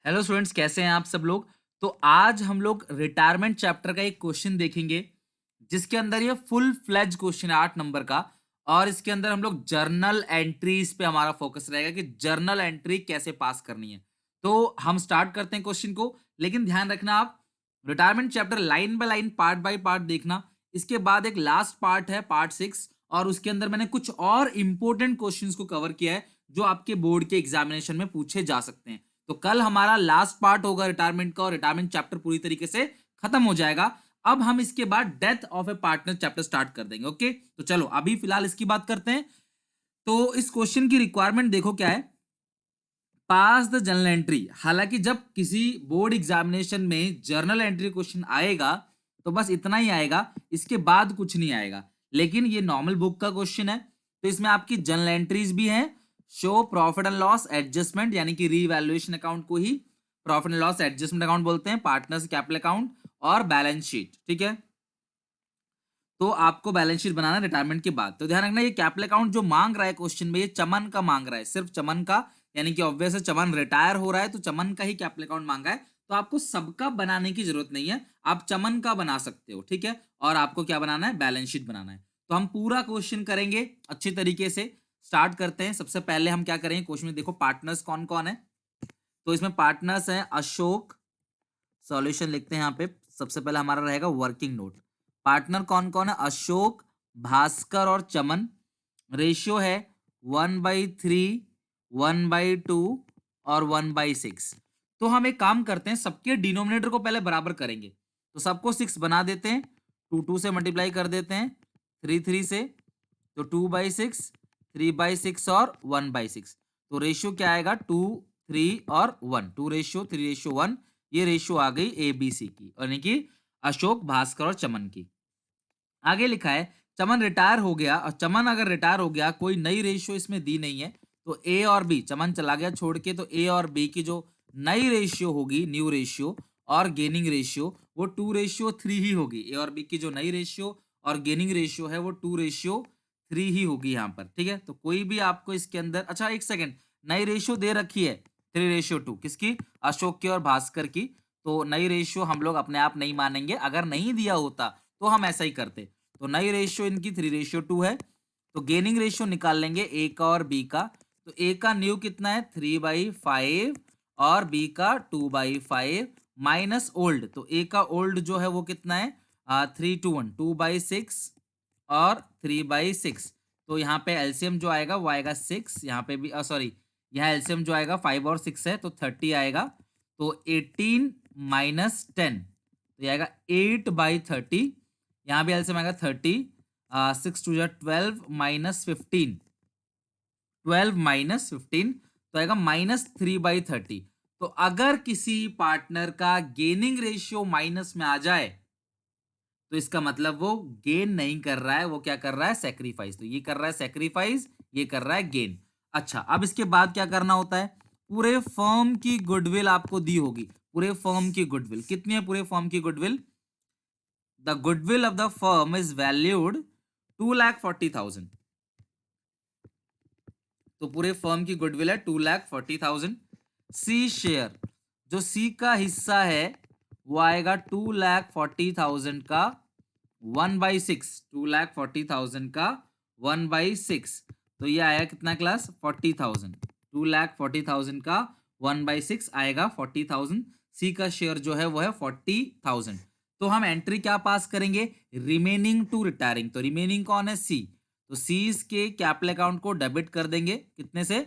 Hello students, कैसे हैं आप सब लोग। तो आज हम लोग रिटायरमेंट चैप्टर का एक क्वेश्चन देखेंगे जिसके अंदर ये फुल फ्लेज क्वेश्चन है 8 नंबर का। और इसके अंदर हम लोग जर्नल एंट्रीज पे हमारा फोकस रहेगा कि जर्नल एंट्री कैसे पास करनी है। तो हम स्टार्ट करते हैं क्वेश्चन को, लेकिन ध्यान रखना आप retirement chapter line by line part by part देखना। इसके बाद एक लास्ट पार्ट है पार्ट 6, और उसके अंदर मैंने कुछ और इंपॉर्टेंट क्वेश्चंस को कवर किया है जो आपके बोर्ड के एग्जामिनेशन में पूछे जा सकते हैं। तो कल हमारा लास्ट पार्ट होगा रिटायरमेंट का, और रिटायरमेंट चैप्टर पूरी तरीके से खत्म हो जाएगा। अब हम इसके बाद death of A partner chapter start कर देंगे। ओके, तो चलो अभी फिलहाल इसकी बात करते हैं। तो इस क्वेश्चन की रिक्वायरमेंट देखो क्या है। पास द जर्नल एंट्री। हालांकि जब किसी बोर्ड एग्जामिनेशन में जर्नल एंट्री क्वेश्चन आएगा तो बस इतना ही आएगा, इसके बाद कुछ नहीं आएगा। लेकिन ये नॉर्मल बुक का क्वेश्चन है, तो इसमें आपकी जर्नल एंट्रीज भी हैं। Show profit and loss adjustment, यानी कि रीवैल्यूएशन अकाउंट को ही profit and loss adjustment account बोलते हैं, पार्टनर्स कैपिटल अकाउंट और बैलेंस शीट। ठीक है, तो आपको बैलेंस शीट बनाना है रिटायरमेंट के बाद। तो ध्यान रखना, ये कैपिटल अकाउंट जो मांग रहा है क्वेश्चन में, ये चमन का मांग रहा है, सिर्फ चमन का। यानी कि ऑब्वियस है, चमन रिटायर हो रहा है तो चमन का ही कैपिटल अकाउंट मांगा है। तो आपको सबका बनाने की जरूरत नहीं है, आप चमन का बना सकते हो। ठीक है, और आपको क्या बनाना है, बैलेंस शीट बनाना है। तो हम पूरा क्वेश्चन करेंगे अच्छी तरीके से। स्टार्ट करते हैं। सबसे पहले हम क्या करेंगे, क्वेश्चन में देखो पार्टनर्स कौन कौन है। तो इसमें पार्टनर्स हैं अशोक। सॉल्यूशन लिखते हैं यहाँ पे। सबसे पहले हमारा रहेगा वर्किंग नोट। पार्टनर कौन कौन है, अशोक, भास्कर और चमन। रेशियो है 1/3, 1/2 और 1/6। तो हम एक काम करते हैं, सबके डिनोमिनेटर को पहले बराबर करेंगे। तो सबको 6 बना देते हैं, 2 से मल्टीप्लाई कर देते हैं, 3 से। तो 2/6, 3/6 और 1/6। तो रेशियो क्या आएगा, 2, 3 और 1। 2:3:1। ये रेशियो आ गई ए बी सी की, यानी कि अशोक, भास्कर और चमन की। आगे लिखा है चमन रिटायर हो गया, और चमन अगर रिटायर हो गया, कोई नई रेशियो इसमें दी नहीं है, तो ए और बी, चमन चला गया छोड़ के, तो ए और बी की जो नई रेशियो होगी, न्यू रेशियो और गेनिंग रेशियो, वो 2:3 ही होगी। ए और बी की जो नई रेशियो और गेनिंग रेशियो है वो 2:3 ही होगी यहाँ पर। ठीक है, तो कोई भी आपको इसके अंदर, अच्छा एक सेकेंड, नई रेशियो दे रखी है 3:2 किसकी, अशोक की और भास्कर की। तो नई रेशियो हम लोग अपने आप नहीं मानेंगे, अगर नहीं दिया होता तो हम ऐसा ही करते। तो नई रेशियो इनकी 3:2 है। तो गेनिंग रेशियो निकाल लेंगे ए का और बी का। तो ए का न्यू कितना है, 3/5 और बी का 2/5 माइनस ओल्ड। तो ए का ओल्ड जो है वो कितना है, 3 to 1, 2/6 और 3/6। तो यहाँ पे एलसीएम जो आएगा वो आएगा 6। यहाँ पे भी सॉरी, यहाँ एलसीएम जो आएगा 5 और 6 है, तो 30 आएगा। तो 18 माइनस 10, तो ये आएगा 8/30। यहाँ भी एलसीएम आएगा 30। 6 2 12 माइनस 15, 12 - 15, तो आएगा -3/30। तो अगर किसी पार्टनर का गेनिंग रेशियो माइनस में आ जाए तो इसका मतलब वो गेन नहीं कर रहा है, वो क्या कर रहा है, सेक्रीफाइस। तो ये कर रहा है सेक्रीफाइस, ये कर रहा है गेन। अच्छा, अब इसके बाद क्या करना होता है, पूरे फर्म की गुडविल आपको दी होगी। पूरे फर्म की गुडविल कितनी है, पूरे फर्म की goodwill, the goodwill of the firm is valued 2,40,000। तो पूरे फर्म की गुडविल है 2,40,000। सी शेयर, जो सी का हिस्सा है वो आएगा 2,40,000 का 1/6। 2,40,000 का 1/6, तो ये आया कितना क्लास, 40,000। 2,40,000 का 1/6 आएगा 40,000। सी का शेयर जो है वो है 40,000। तो हम एंट्री क्या पास करेंगे, रिमेनिंग टू रिटायरिंग। तो रिमेनिंग कौन है, सी। तो सी के कैपिटल अकाउंट को डेबिट कर देंगे, कितने से,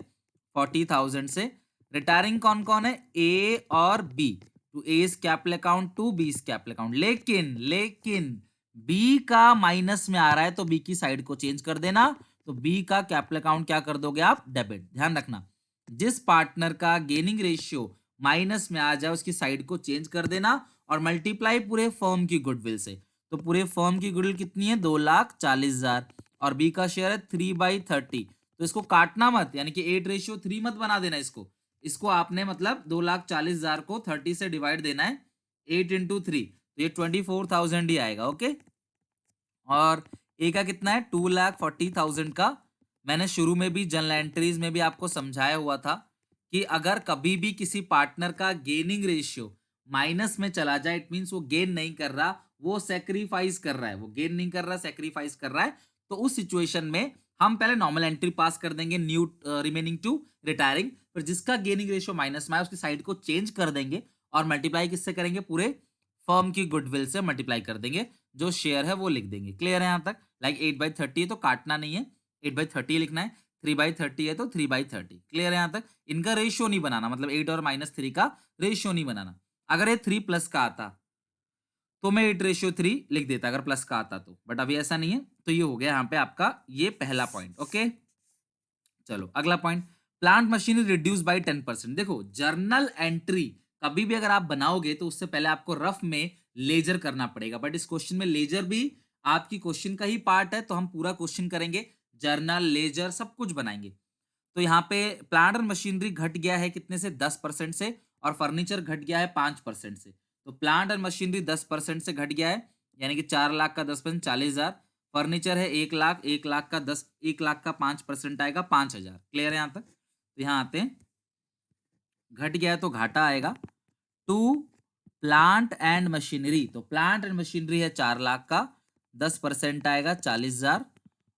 40,000 से। रिटायरिंग कौन कौन है, ए और B. To A's capital account, to B's capital account. लेकिन लेकिन बी का माइनस में आ रहा है, तो बी की साइड को चेंज कर देना। तो बी का कैपिटल अकाउंट क्या कर दोगे आप, डेबिट। ध्यान रखना, जिस पार्टनर का गेनिंग रेशियो माइनस में आ जाए उसकी साइड को चेंज कर देना, और मल्टीप्लाई पूरे फर्म की गुडविल से। तो पूरे फर्म की गुडविल कितनी है, 2,40,000, और बी का शेयर है 3/30। तो इसको काटना मत, यानी कि 8:3 मत बना देना इसको। इसको आपने मतलब 2,40,000 को 30 से डिवाइड देना है, 8 × 3, तो ये 24,000 ही आएगा। ओके, और ए का कितना है, 2,40,000 का। मैंने शुरू में भी जनरल एंट्रीज में भी आपको समझाया हुआ था कि अगर कभी भी किसी पार्टनर का गेनिंग रेशियो माइनस में चला जाए, इट मीन्स वो गेन नहीं कर रहा, वो सेक्रीफाइस कर रहा है, वो गेन नहीं कर रहा, सेक्रीफाइस कर रहा है, तो उस सिचुएशन में हम पहले नॉर्मल एंट्री पास कर देंगे न्यू रिमेनिंग टू रिटायरिंग, फिर जिसका गेनिंग रेशियो माइनस में है उसकी साइड को चेंज कर देंगे और मल्टीप्लाई किससे करेंगे, पूरे फर्म की गुडविल से मल्टीप्लाई कर देंगे, जो शेयर है वो लिख देंगे। क्लियर है यहाँ तक? लाइक 8/30 है तो काटना नहीं है, 8/30 लिखना है, 3/30 है तो 3/30। क्लियर है यहाँ तक? इनका रेशियो नहीं बनाना, मतलब 8 और -3 का रेशियो नहीं बनाना। अगर ये 3 प्लस का आता तो मैं 8/3 लिख देता, अगर प्लस का आता तो, बट अभी ऐसा नहीं है, तो ये हो गया यहाँ पे आपका ये पहला पॉइंट। ओके, चलो अगला point, plant machinery reduce by 10%। देखो जर्नल एंट्री कभी भी अगर आप बनाओगे तो उससे पहले आपको रफ में लेजर करना पड़ेगा, बट इस क्वेश्चन में लेजर भी आपकी क्वेश्चन का ही पार्ट है, तो हम पूरा क्वेश्चन करेंगे, जर्नल लेजर सब कुछ बनाएंगे। तो यहाँ पे प्लांट और मशीनरी घट गया है कितने से, 10% से, और फर्नीचर घट गया है 5% से। तो प्लांट और मशीनरी 10% से घट गया है, यानी कि 4 लाख का 10% 40,000, फर्नीचर है 1 लाख, 1 लाख का 5% आएगा 5,000। क्लियर है यहाँ तक? तो यहाँ आते हैं, घट गया है तो घाटा आएगा। टू प्लांट एंड मशीनरी, तो प्लांट एंड मशीनरी है 4 लाख का, 10% आएगा 40,000,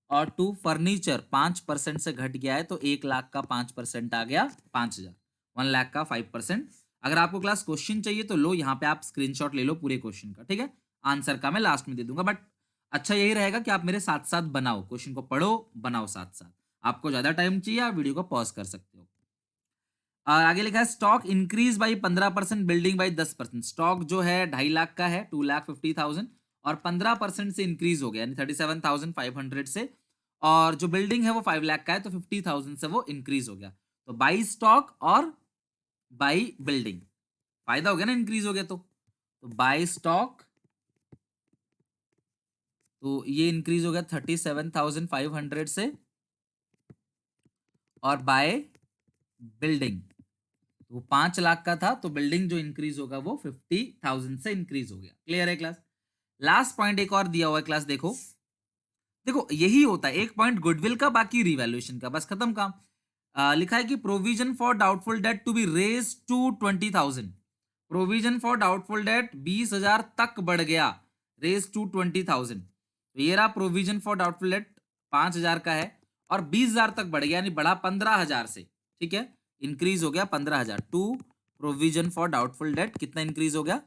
और टू फर्नीचर 5% से घट गया है तो 1 लाख का 5% आ गया 5,000, 1 लाख का 5%। अगर आपको क्लास क्वेश्चन चाहिए तो लो, यहाँ पे आप स्क्रीनशॉट ले लो पूरे क्वेश्चन का, ठीक है? आंसर का मैं लास्ट में दे दूंगा, बट अच्छा यही रहेगा कि आप मेरे साथ साथ बनाओ, क्वेश्चन को पढ़ो बनाओ साथ साथ। आपको ज्यादा टाइम चाहिए आप वीडियो को पॉज कर सकते हो। और आगे लिखा है stock increase by 15%, building by 10%। Stock जो है 2.5 लाख का है, 2,50,000, और 15% से इंक्रीज हो गया, यानी 37,500 से, और जो बिल्डिंग है वो 5 लाख का है, तो 50,000 से वो इंक्रीज हो गया। तो बाई स्टॉक और बाई बिल्डिंग, फायदा हो गया ना, इंक्रीज हो गया तो बाई स्टॉक, तो ये इंक्रीज हो गया 37,500 से, और बाय बिल्डिंग, वो 5 लाख का था, तो बिल्डिंग जो इंक्रीज होगा वो 50,000 से इंक्रीज हो गया। क्लियर है क्लास? लास्ट पॉइंट एक और दिया हुआ है क्लास, देखो देखो यही होता है, एक पॉइंट गुडविल का, बाकी रिवैल्यूएशन का, बस खत्म काम। लिखा है कि provision for doubtful debt to be raise to 20,000। Provision for doubtful debt 20,000 तक बढ़ गया, रेज टू 20,000। तो ये रहा प्रोविजन फॉर डाउटफुल डेट 5,000 का है, और 20,000 तक बढ़ गया, यानी बढ़ा 15,000 से, ठीक है? इंक्रीज हो गया 15,000। To provision for doubtful debt कितना इंक्रीज हो गया,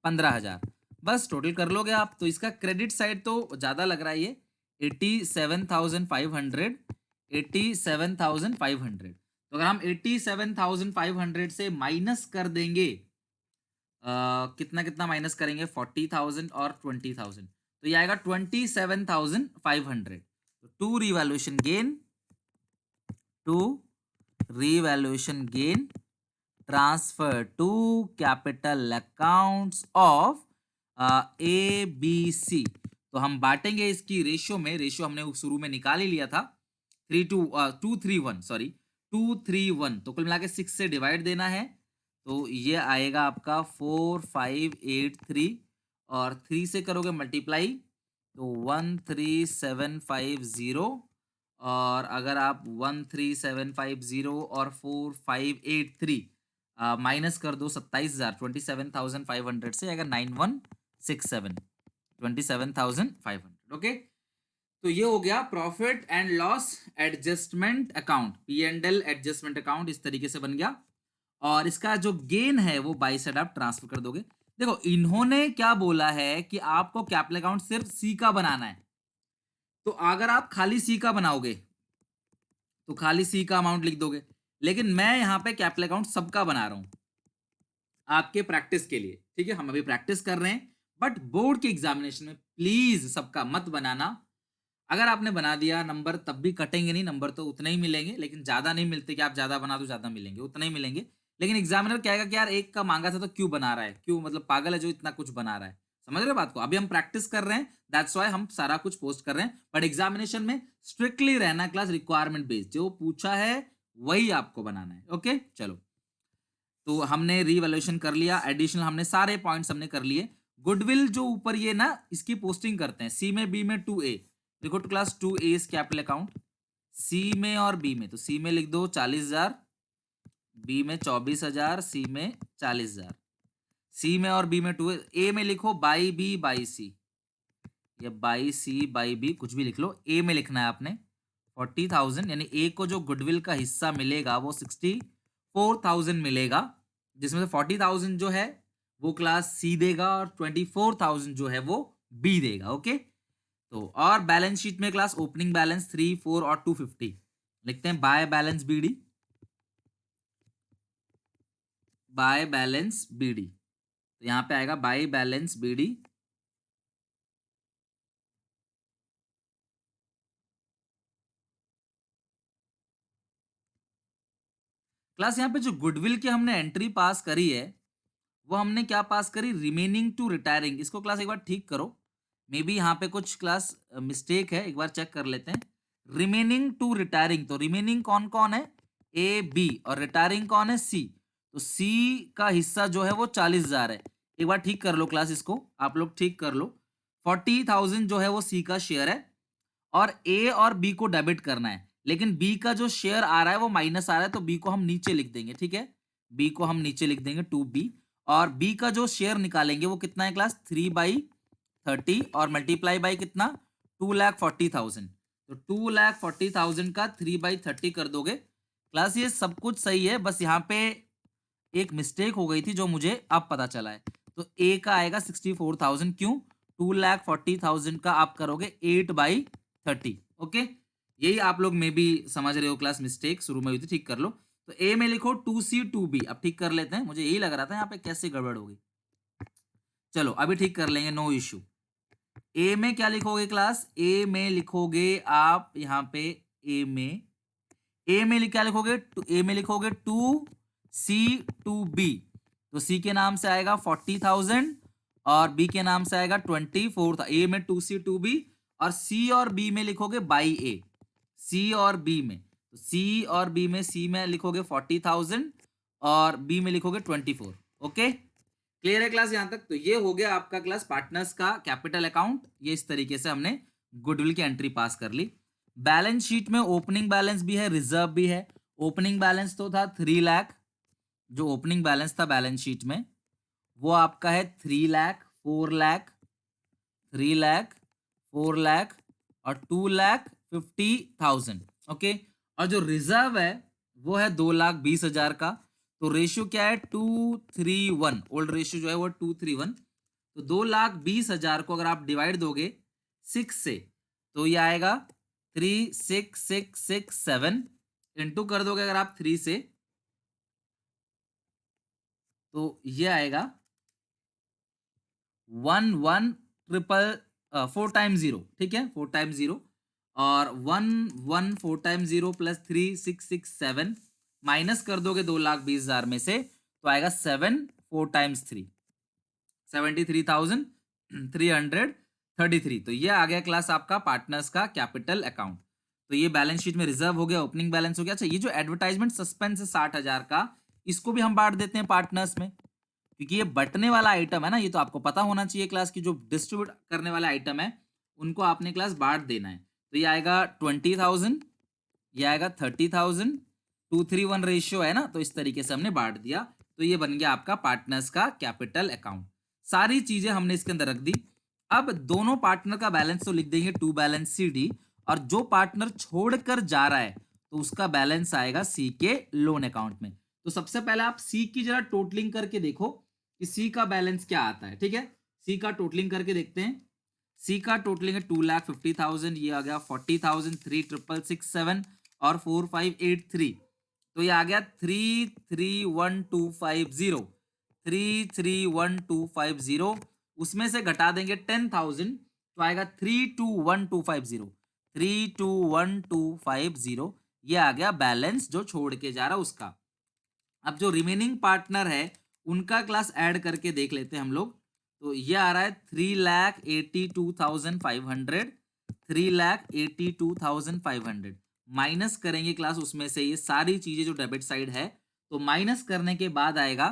15,000। बस टोटल कर लोगे आप, तो इसका क्रेडिट साइड तो ज्यादा लग रहा है, ये 87,500, 87,500। तो अगर हम 87,500 से माइनस कर देंगे, कितना कितना माइनस करेंगे, 40,000 और 20,000, तो ये आएगा 27,500। To revaluation gain, to revaluation gain transfer to capital accounts of A B C. तो हम बांटेंगे इसकी रेशियो में, रेशियो हमने शुरू में निकाल ही लिया था, 2:3:1, सॉरी 2:3:1, तो कुल मिला के 6 से डिवाइड देना है, तो ये आएगा आपका 4,583, और 3 से करोगे मल्टीप्लाई तो 13,750, और अगर आप 13,750 और 4,583 माइनस कर दो 27,000, 27,500 से आएगा 9,167, 27,500। ओके, तो ये हो गया profit and loss adjustment account, P&L adjustment account इस तरीके से बन गया, और इसका जो गेन है वो बाई साइड आप ट्रांसफर कर दोगे। देखो इन्होंने क्या बोला है कि आपको कैपिटल अकाउंट सिर्फ सी का बनाना है, तो अगर आप खाली सी का बनाओगे तो खाली सी का अमाउंट लिख दोगे, लेकिन मैं यहाँ पे कैपिटल अकाउंट सबका बना रहा हूं आपके प्रैक्टिस के लिए, ठीक है? हम अभी प्रैक्टिस कर रहे हैं, बट बोर्ड के एग्जामिनेशन में प्लीज सबका मत बनाना। अगर आपने बना दिया नंबर तब भी कटेंगे नहीं, नंबर तो उतने ही मिलेंगे, लेकिन ज्यादा नहीं मिलते कि आप ज्यादा बना दो ज्यादा मिलेंगे, उतने ही मिलेंगे। लेकिन एग्जामिनर कहेगा कि यार एक का मांगा था तो क्यों बना रहा है, क्यों, मतलब पागल है जो इतना कुछ बना रहा है। समझ रहे हो बात को? अभी हम प्रैक्टिस कर रहे हैं, दैट्स व्हाई हम सारा कुछ पोस्ट कर रहे हैं, बट एग्जामिनेशन में स्ट्रिक्टली रहना क्लास, रिक्वायरमेंट बेस्ड, जो पूछा है वही आपको बनाना है। ओके चलो, तो हमने रीवैल्यूएशन कर लिया, एडिशनल हमने सारे पॉइंट्स हमने कर लिए। गुडविल जो ऊपर ये ना इसकी पोस्टिंग करते हैं, सी में बी में 2A, देखो to class 2A capital account, C में और बी में, तो सी में लिख दो 40,000, बी में 24,000, सी में 40,000। सी में और बी में 2, ए में लिखो बाई बी बाई सी, या बाई सी बाई बी, कुछ भी लिख लो। ए में लिखना है आपने 40,000, यानी ए को जो गुडविल का हिस्सा मिलेगा वो 64,000 मिलेगा, जिसमें से 40,000 जो है वो क्लास सी देगा और 24,000 जो है वो बी देगा। ओके, तो और बैलेंस शीट में क्लास ओपनिंग बैलेंस 3, 4 और 250 लिखते हैं। By balance BD, by balance BD, तो यहां पे आएगा बाय बैलेंस बीडी। क्लास यहाँ पे जो गुडविल की हमने एंट्री पास करी है वो हमने क्या पास करी, रिमेनिंग टू रिटायरिंग। इसको क्लास एक बार ठीक करो, मे बी यहाँ पे कुछ क्लास मिस्टेक है, एक बार चेक कर लेते हैं। रिमेनिंग टू रिटायरिंग, तो रिमेनिंग कौन कौन है, ए बी, और रिटायरिंग कौन है, सी। तो सी का हिस्सा जो है वो 40,000 है। एक बार ठीक कर लो क्लास, इसको आप लोग ठीक कर लो। 40,000 जो है वो सी का शेयर है, और ए और बी को डेबिट करना है, लेकिन बी का जो शेयर आ रहा है वो माइनस आ रहा है, तो बी को हम नीचे लिख देंगे। ठीक है, बी को हम नीचे लिख देंगे 2b, और बी का जो शेयर निकालेंगे वो कितना है क्लास, 3/30, और मल्टीप्लाई बाई कितना, 2,40,000। तो 2,40,000 का 3/30 कर दोगे क्लास। ये सब कुछ सही है, बस यहाँ पे एक मिस्टेक हो गई थी जो मुझे अब पता चला है। तो ए का आएगा 64,000, क्यों, 2,40,000 का आप करोगे 8/30। ओके, यही आप लोग में भी समझ रहे हो क्लास, मिस्टेक शुरू में हुई थी, ठीक कर लो। तो ए में लिखो 2c 2b, अब ठीक कर लेते हैं, मुझे यही लग रहा था यहाँ पे कैसे गड़बड़ होगी। चलो अभी ठीक कर लेंगे, नो इश्यू। ए में क्या लिखोगे क्लास, ए में लिखोगे आप यहाँ पे, ए में क्या लिखोगे, ए में लिखोगे 2c 2b, तो सी के नाम से आएगा 40,000 और बी के नाम से आएगा 24। ए में 2c 2b, और सी और बी में लिखोगे बाई ए, सी और बी में, तो सी और बी में, सी में लिखोगे 40,000 और बी में लिखोगे 24। ओके, क्लियर है क्लास यहां तक। तो ये हो गया आपका क्लास पार्टनर्स का कैपिटल अकाउंट। ये इस तरीके से हमने गुडविल की एंट्री पास कर ली। बैलेंस शीट में ओपनिंग बैलेंस भी है, रिजर्व भी है। ओपनिंग बैलेंस तो था 3 लाख, जो ओपनिंग बैलेंस था बैलेंस शीट में वो आपका है 3 लाख, 4 लाख, 3 लाख, 4 लाख और 2,50,000। ओके, और जो रिजर्व है वो है 2,20,000 का। तो रेशियो क्या है, 2:3:1, ओल्ड रेशियो जो है वो 2:3:1। तो 2,20,000 को अगर आप डिवाइड दोगे 6 से, तो ये आएगा 3,6,6,6,7, इंटू कर दोगे अगर आप 3 से, तो ये आएगा 4 टाइम्स 0, ठीक है, 4 टाइम्स 0, और 4 टाइम्स 0 प्लस 3,6,6,7 माइनस कर दोगे 2,20,000 में से, तो आएगा 7, 4 टाइम्स 3, 73,333। तो ये आ गया क्लास आपका पार्टनर्स का कैपिटल अकाउंट। तो ये बैलेंस शीट में रिजर्व हो गया, ओपनिंग बैलेंस हो गया। अच्छा, ये जो एडवर्टाइजमेंट सस्पेंस है 60,000 का, इसको भी हम बांट देते हैं पार्टनर्स में, क्योंकि ये बटने वाला आइटम है ना, ये तो आपको पता होना चाहिए क्लास की, जो डिस्ट्रीब्यूट करने वाला आइटम है उनको आपने क्लास बांट देना है। तो ये आएगा 20,000, ये आएगा 30,000, 2:3:1 रेशियो है ना, तो इस तरीके से हमने बांट दिया। तो ये बन गया आपका पार्टनर्स का कैपिटल अकाउंट। सारी चीजें हमने इसके अंदर रख दी। अब दोनों पार्टनर का बैलेंस तो लिख देंगे 2 बैलेंस सी डी, और जो पार्टनर छोड़कर जा रहा है तो उसका बैलेंस आएगा सी के लोन अकाउंट में। तो सबसे पहले आप सी की जरा टोटलिंग करके देखो कि सी का बैलेंस क्या आता है। ठीक है, सी का टोटलिंग करके देखते हैं। सी का टोटलिंग है 2,50,000, ये आ गया 40,000, 3,667 और 4,583। तो ये आ गया 3,31,250, 3,31,250। उसमें से घटा देंगे 10,000, तो आएगा 3,21,250, 3,21,250। ये आ गया बैलेंस जो छोड़ के जा रहा उसका। अब जो रिमेनिंग पार्टनर है उनका क्लास ऐड करके देख लेते हैं हम लोग। तो ये आ रहा है 3,82,500, 3,82,500 माइनस करेंगे क्लास उसमें से ये सारी चीजें जो डेबिट साइड है, तो माइनस करने के बाद आएगा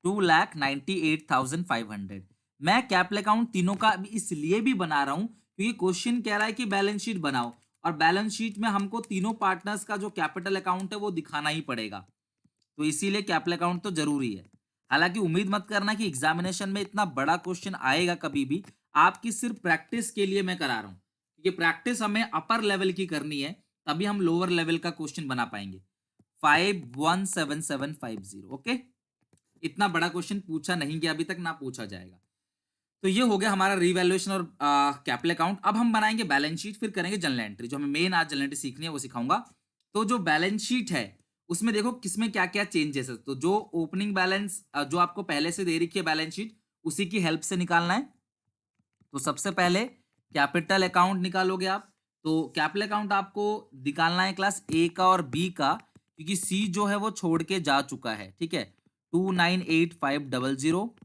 2,98,500। मैं कैपिटल अकाउंट तीनों का इसलिए भी बना रहा हूं क्योंकि क्वेश्चन कह रहा है कि बैलेंस शीट बनाओ, और बैलेंस शीट में हमको तीनों पार्टनर्स का जो कैपिटल अकाउंट है वो दिखाना ही पड़ेगा। तो इसीलिए कैपिटल अकाउंट तो जरूरी है। हालांकि उम्मीद मत करना कि एग्जामिनेशन में इतना बड़ा क्वेश्चन आएगा कभी भी, आपकी सिर्फ प्रैक्टिस के लिए मैं करा रहा हूँ, क्योंकि प्रैक्टिस हमें अपर लेवल की करनी है, तभी हम लोअर लेवल का क्वेश्चन बना पाएंगे। 517750, ओके। इतना बड़ा क्वेश्चन पूछा नहीं गया अभी तक, ना पूछा जाएगा। तो ये हो गया हमारा रिवैल्यूएशन और कैपिटल अकाउंट। अब हम बनाएंगे बैलेंस शीट, फिर करेंगे जर्नल एंट्री। जो हमें मेन आज जर्नल एंट्री सीखनी है वो सिखाऊंगा। तो जो बैलेंस शीट है उसमें देखो किसमें क्या क्या चेंजेस है। तो जो ओपनिंग बैलेंस जो आपको पहले से दे रखी है बैलेंस शीट, उसी की हेल्प से निकालना है। तो सबसे पहले कैपिटल अकाउंट निकालोगे आप। तो कैपिटल अकाउंट आपको निकालना है क्लास ए का और बी का, क्योंकि सी जो है वो छोड़ के जा चुका है, ठीक है। 298500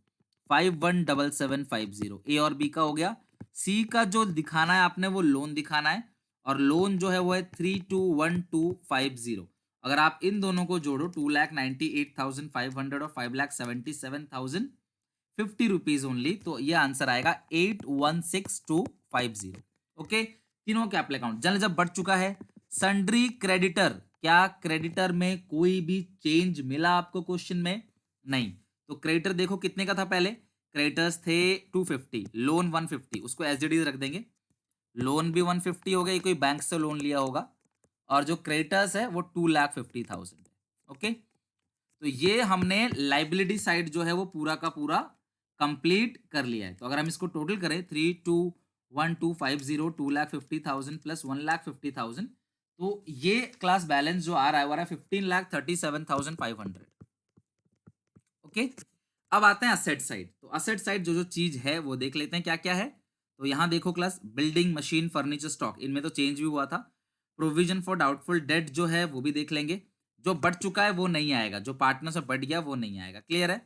517750 ए और बी का हो गया। सी का जो दिखाना है आपने वो लोन दिखाना है, और लोन जो है वो है 321250। अगर आप इन दोनों को जोड़ो 2,98,500 और 5,77,050 रुपीज ओनली, तो ये आंसर आएगा 816250। ओके, तीनों कैपिटल अकाउंट। जल जब बढ़ चुका है, सन्ड्री क्रेडिटर, क्या क्रेडिटर में कोई भी चेंज मिला आपको क्वेश्चन में? नहीं। तो क्रेडिटर देखो कितने का था पहले, क्रेडिटर्स थे 250, लोन 150, उसको एसडीडी रख देंगे। लोन भी 150 हो गया, कोई बैंक से लोन लिया होगा, और जो क्रेडिटर्स है वो 2,50,000 है। ओके, तो ये हमने लाइबिलिटी साइड जो है वो पूरा का पूरा कंप्लीट कर लिया है। तो अगर हम इसको टोटल करें 321250, 2,50,000 प्लस 1,50,000, तो ये क्लास बैलेंस जो आ रहा है वो आ रहा है 15,37,500। ओके, अब आते हैं असेट साइड। तो असेट साइड जो जो चीज है वो देख लेते हैं क्या क्या है। तो यहां देखो class, building, machine, furniture, stock, इनमें तो चेंज भी हुआ था। प्रोविजन फॉर डाउटफुल डेट जो है वो भी देख लेंगे। जो बढ़ चुका है वो नहीं आएगा, जो पार्टनर से बढ़ गया वो नहीं आएगा। क्लियर है?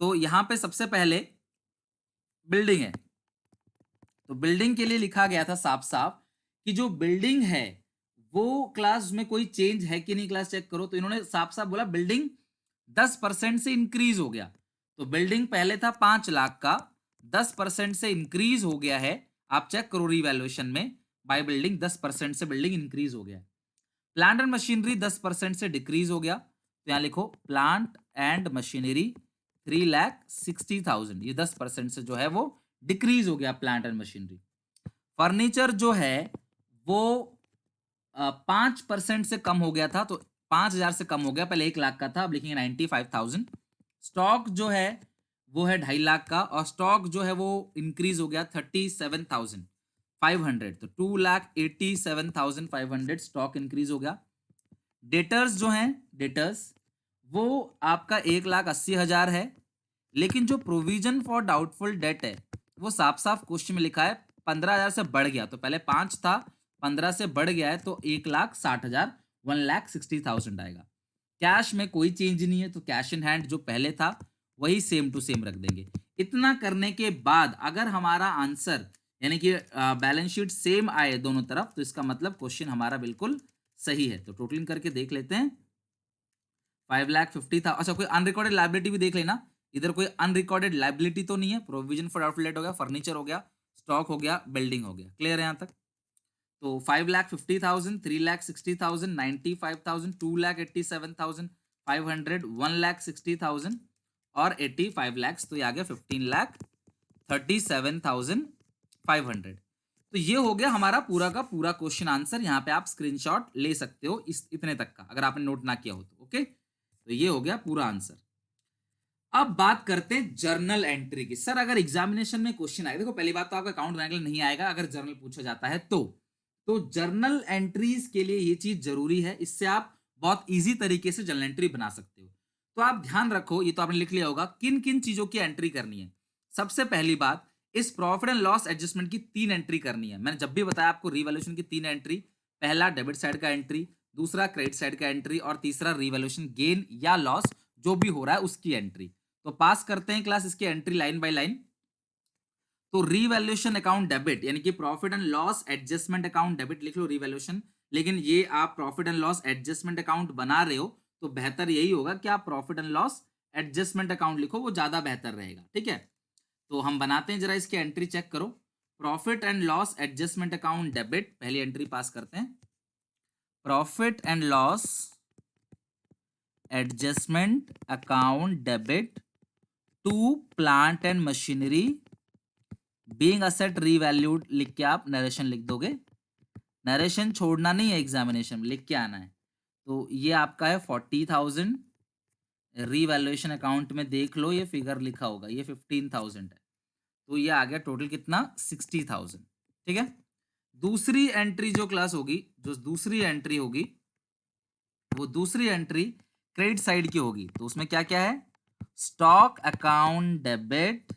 तो यहां पे सबसे पहले बिल्डिंग है। तो बिल्डिंग के लिए लिखा गया था साफ साफ कि जो बिल्डिंग है वो क्लास में कोई चेंज है कि नहीं, क्लास चेक करो। तो इन्होंने साफ साफ बोला बिल्डिंग 10% से इंक्रीज हो गया। तो बिल्डिंग पहले था 5 लाख का, 10% से इंक्रीज हो गया है। आप चेक करो रिवैल्यूएशन में, बाय बिल्डिंग 10% से बिल्डिंग इंक्रीज हो गया है। प्लांट एंड मशीनरी 10% से डिक्रीज हो गया। तो यहां लिखो प्लांट एंड मशीनरी 3,60,000, ये 10% से जो है वो डिक्रीज हो गया प्लांट एंड मशीनरी। फर्नीचर जो है वो 5% से कम हो गया था, तो 5,000 से कम हो गया, पहले 1 लाख का था, अब लिखेंगे 95,000। स्टॉक जो है वो है 2.5 लाख का, और स्टॉक जो है वो इंक्रीज हो गया 37,500, तो 2,87,500 स्टॉक इंक्रीज हो गया। डेटर्स जो हैं, डेटर्स वो आपका 1,80,000 है, लेकिन जो प्रोविजन फॉर डाउटफुल डेट है वो साफ साफ क्वेश्चन में लिखा है 15,000 से बढ़ गया। तो पहले 5 था, 15 से बढ़ गया है, तो 1,60,000, 1,60,000 आएगा। कैश में कोई चेंज नहीं है, तो कैश इन हैंड जो पहले था वही सेम टू सेम रख देंगे। इतना करने के बाद अगर हमारा आंसर यानी कि बैलेंस शीट सेम आए दोनों तरफ, तो इसका मतलब क्वेश्चन हमारा बिल्कुल सही है। तो टोटलिंग करके देख लेते हैं। 5,50,000, अच्छा कोई अनरिकॉर्डेड लाइबिलिटी भी देख लेना। इधर कोई अनरिकॉर्डेड लाइबिलिटी तो नहीं है। प्रोविजन फॉर डाउटफुल डेट हो गया, फर्नीचर हो गया, स्टॉक हो गया, बिल्डिंग हो गया। क्लियर है यहाँ तक? तो 5,50,000, 3,60,000, 95,000, 2,87,500, 1,60,000 और 85 lakhs, तो ये आ गया 15,37,500। तो ये हो गया हमारा पूरा का पूरा क्वेश्चन आंसर। यहाँ पे आप स्क्रीनशॉट ले सकते हो इस इतने तक का, अगर आपने नोट ना किया हो तो। ओके, तो ये हो गया पूरा आंसर। अब बात करते हैं जर्नल एंट्री की। सर अगर एग्जामिनेशन में क्वेश्चन आएगा, देखो पहली बात तो आपका अकाउंट बनाने के लिए नहीं आएगा अगर जर्नल पूछा जाता है तो जर्नल एंट्रीज के लिए ये चीज जरूरी है, इससे आप बहुत इजी तरीके से जर्नल एंट्री बना सकते हो। तो आप ध्यान रखो, ये तो आपने लिख लिया होगा किन किन चीजों की एंट्री करनी है। सबसे पहली बात, इस प्रॉफिट एंड लॉस एडजस्टमेंट की 3 एंट्री करनी है। मैंने जब भी बताया आपको रिवैल्यूएशन की 3 एंट्री, पहला डेबिट साइड का एंट्री, दूसरा क्रेडिट साइड का एंट्री, और तीसरा रिवैल्यूएशन गेन या लॉस जो भी हो रहा है उसकी एंट्री। तो पास करते हैं क्लास इसकी एंट्री लाइन बाय लाइन। तो रीवैल्यूएशन अकाउंट डेबिट यानी कि profit and loss adjustment account debit लिख लो रीवैल्यूएशन, लेकिन ये आप profit and loss adjustment account बना रहे हो तो बेहतर यही होगा कि आप profit and loss adjustment account लिखो, वो ज्यादा बेहतर रहेगा। ठीक है, तो हम बनाते हैं, जरा इसकी एंट्री चेक करो। Profit and loss adjustment account debit, पहली एंट्री पास करते हैं। Profit and loss adjustment account debit to plant and machinery being asset revalued लिख के आप नरेशन लिख दोगे। नरेशन छोड़ना नहीं है, एग्जामिनेशन में लिख के आना है। तो ये आपका है 40,000। रीवैल्यूएशन अकाउंट में देख लो, ये फिगर लिखा होगा, ये 15,000 है। तो ये आ गया टोटल कितना, 60,000। ठीक है। दूसरी एंट्री जो क्लास होगी, जो दूसरी एंट्री होगी, वो दूसरी एंट्री क्रेडिट साइड की होगी। तो उसमें क्या क्या है, stock account debit,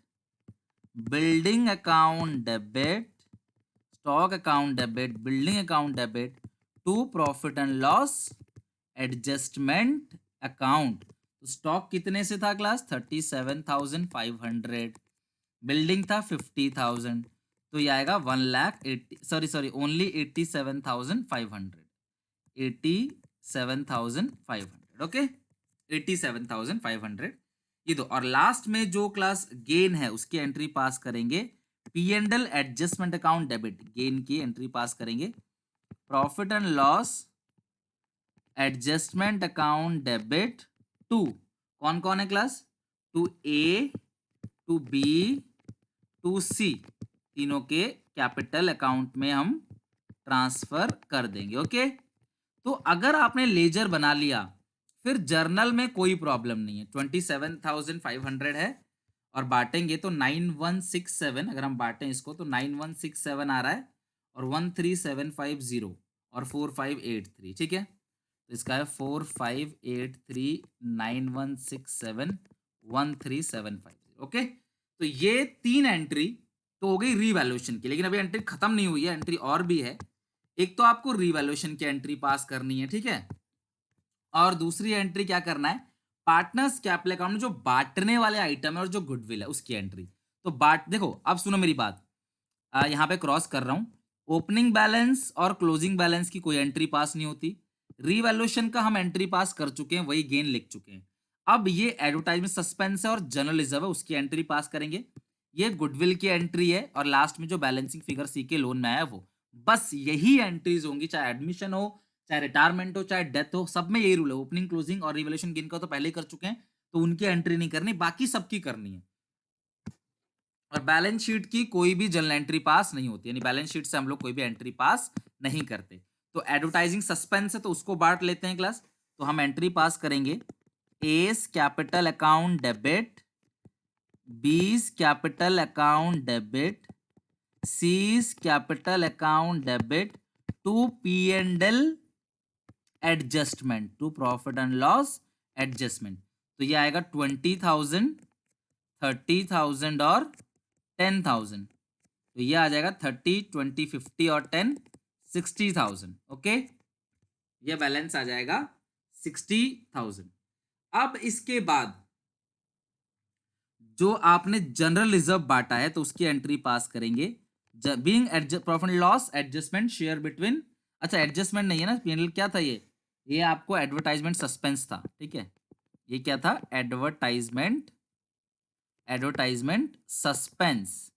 building account debit, stock account debit, building account debit to profit and loss adjustment account. तो स्टॉक कितने से था क्लास, 37,500। बिल्डिंग था 50,000। तो ये आएगा 1,80,000, सॉरी ओनली 87,500, 87,500। ओके, 87,500 ये दो। और लास्ट में जो क्लास गेन है उसकी एंट्री पास करेंगे, P and L adjustment account debit, gain की एंट्री पास करेंगे। Profit and loss adjustment account debit to, कौन कौन है class, to A, to B, to C, तीनों के कैपिटल अकाउंट में हम ट्रांसफर कर देंगे। ओके। तो अगर आपने लेजर बना लिया, फिर जर्नल में कोई प्रॉब्लम नहीं है। 27,500 है और बांटेंगे तो 9167, अगर हम बांटें इसको तो 9167 आ रहा है, और 13,750 और 4583। ठीक है, तो इसका है 458391671375। ओके। तो ये तीन एंट्री तो हो गई रीवैल्यूएशन की, लेकिन अभी एंट्री खत्म नहीं हुई है, एंट्री और भी है। एक तो आपको रीवैल्यूएशन की एंट्री पास करनी है, ठीक है, और दूसरी एंट्री क्या करना है, पार्टनर्स कैपिटल अकाउंट में जो बांटने वाले आइटम है और जो गुडविल है उसकी एंट्री। तो देखो अब सुनो मेरी बात, यहाँ पे क्रॉस कर रहा हूं, ओपनिंग बैलेंस और क्लोजिंग बैलेंस की कोई एंट्री पास नहीं होती। रीवैल्यूएशन का हम एंट्री पास कर चुके हैं, वही गेन लिख चुके हैं। अब ये एडवर्टाइजमेंट सस्पेंस है और जर्नल रिजर्व है, उसकी एंट्री पास करेंगे। ये गुडविल की एंट्री है, और लास्ट में जो बैलेंसिंग फिगर सी के लोन में आया वो। बस यही एंट्रीज होंगी, चाहे एडमिशन हो, चाहे रिटायरमेंट हो, चाहे डेथ हो, सब में यही रूल है। ओपनिंग, क्लोजिंग और रिवैल्यूएशन गेन का तो पहले ही कर चुके हैं, तो उनकी एंट्री नहीं करनी, बाकी सबकी करनी है। और बैलेंस शीट की कोई भी जर्नल एंट्री पास नहीं होती, यानी बैलेंस शीट से हम लोग कोई भी एंट्री पास नहीं करते। तो एडवर्टाइजिंग सस्पेंस है, तो उसको बांट लेते हैं क्लास। तो हम एंट्री पास करेंगे, A's capital account debit, B's capital account debit, C's capital account debit to P and L adjustment, to profit and loss adjustment. तो ये आएगा 20,000, 30,000 और 10,000। तो ये आ जाएगा 30, 20, 50 और 10, 60,000। ओके, ये बैलेंस आ जाएगा 60,000। अब इसके बाद जो आपने जनरल रिजर्व बांटा है तो उसकी एंट्री पास करेंगे, being profit loss adjustment share between, अच्छा एडजस्टमेंट नहीं है ना, पीएनएल क्या था, ये आपको एडवर्टाइजमेंट सस्पेंस था। ठीक है, ये क्या था, एडवर्टाइजमेंट सस्पेंस।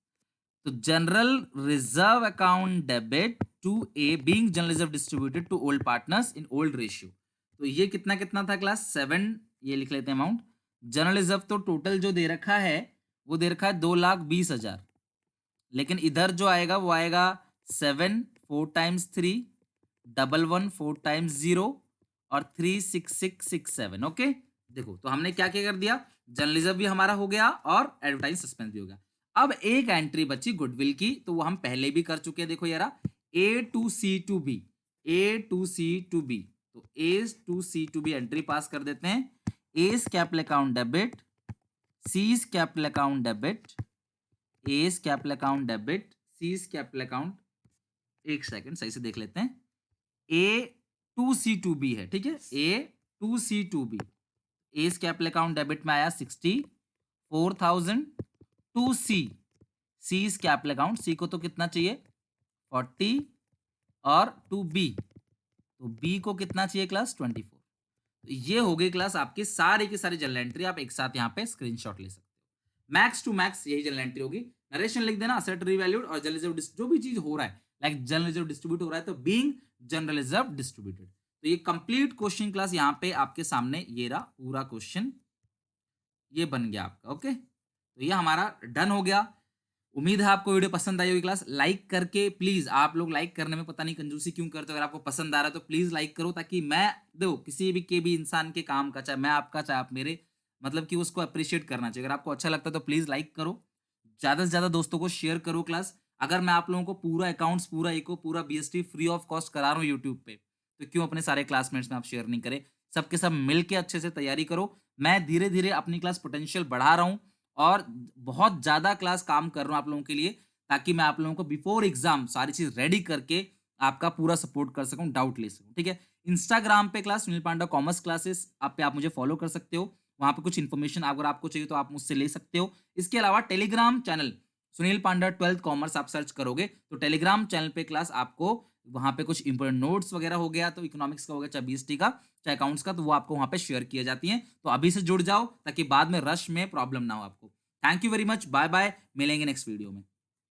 तो general reserve account debit to a being general reserve distributed to old partners in old ratio. तो ये कितना कितना था क्लास, 7, ये लिख लेते हैं अमाउंट। जनरल रिजर्व तो टोटल जो दे रखा है वो दे रखा है 2,20,000, लेकिन इधर जो आएगा वो आएगा 7, 4 टाइम्स 3, 11, 4 टाइम्स 0 और 36667। ओके, देखो तो हमने क्या क्या कर दिया, जनरल रिजर्व भी हमारा हो गया और एडवर्टाइज सस्पेंस भी हो गया। अब एक एंट्री बची गुडविल की, तो वो हम पहले भी कर चुके हैं। देखो यारा, A to C to B, A to C to B, तो A to C to B entry pass कर देते हैं। A's capital account debit, C's capital account debit, A's capital account debit, C's capital account, एक second सही से देख लेते हैं, A to C to B है, ठीक है, A to C to B, A's capital account debit में आया 64,000 to C, seize capital account, सी को तो कितना चाहिए 40, और टू बी, तो बी को कितना चाहिए क्लास 24। तो ये हो गई क्लास आपकी सारी की सारी जनरल एंट्री, आप एक साथ यहाँ पे स्क्रीनशॉट ले सकते हो। मैक्स टू मैक्स यही जनरल एंट्री होगी। नरेशन लिख देना, असेट रीवैल्यूड और जनरल रिजर्व जो भी चीज हो रहा है, लाइक जनरल रिजर्व डिस्ट्रीब्यूट हो रहा है तो बीइंग जनरल रिजर्व डिस्ट्रीब्यूटेड। तो ये कंप्लीट क्वेश्चन क्लास यहाँ पे आपके सामने ये रहा पूरा क्वेश्चन, ये बन गया आपका। ओके, तो ये हमारा डन हो गया। उम्मीद है आपको वीडियो पसंद आई होगी। क्लास लाइक करके प्लीज, आप लोग लाइक करने में पता नहीं कंजूसी क्यों करते हो, अगर आपको पसंद आ रहा है तो प्लीज लाइक करो, ताकि मैं देखो किसी भी के भी इंसान के काम का, चाहे मैं आपका चाहे आप मेरे, मतलब कि उसको अप्रिशिएट करना चाहिए। अगर आपको अच्छा लगता है तो प्लीज लाइक करो, ज्यादा से ज्यादा दोस्तों को शेयर करो क्लास। अगर मैं आप लोगों को पूरा अकाउंट्स पूरा इको पूरा बीएसटी फ्री ऑफ कॉस्ट करा रहा हूँ यूट्यूब पे, तो क्यों अपने सारे क्लासमेट्स में आप शेयर नहीं करें। सबके सब मिलके अच्छे से तैयारी करो। मैं धीरे धीरे अपनी क्लास पोटेंशियल बढ़ा रहा हूँ और बहुत ज्यादा क्लास काम कर रहा हूँ आप लोगों के लिए, ताकि मैं आप लोगों को बिफोर एग्जाम सारी चीज रेडी करके आपका पूरा सपोर्ट कर सकूं, डाउट ले सकूं। ठीक है, इंस्टाग्राम पे क्लास सुनील पांडा कॉमर्स क्लासेस आप पे आप मुझे फॉलो कर सकते हो। वहां पे कुछ इन्फॉर्मेशन अगर आपको चाहिए तो आप मुझसे ले सकते हो। इसके अलावा टेलीग्राम चैनल सुनील पांडा 12th कॉमर्स आप सर्च करोगे तो टेलीग्राम चैनल पे क्लास आपको, वहां पे कुछ इंपोर्टेंट नोट्स वगैरह हो गया, तो इकोनॉमिक्स का हो गया, चाहे बीएसटी का चाहे अकाउंट्स का, तो वो आपको वहां पे शेयर किए जाती हैं। तो अभी से जुड़ जाओ ताकि बाद में रश में प्रॉब्लम ना हो आपको। Thank you very much, bye bye, मिलेंगे नेक्स्ट वीडियो में।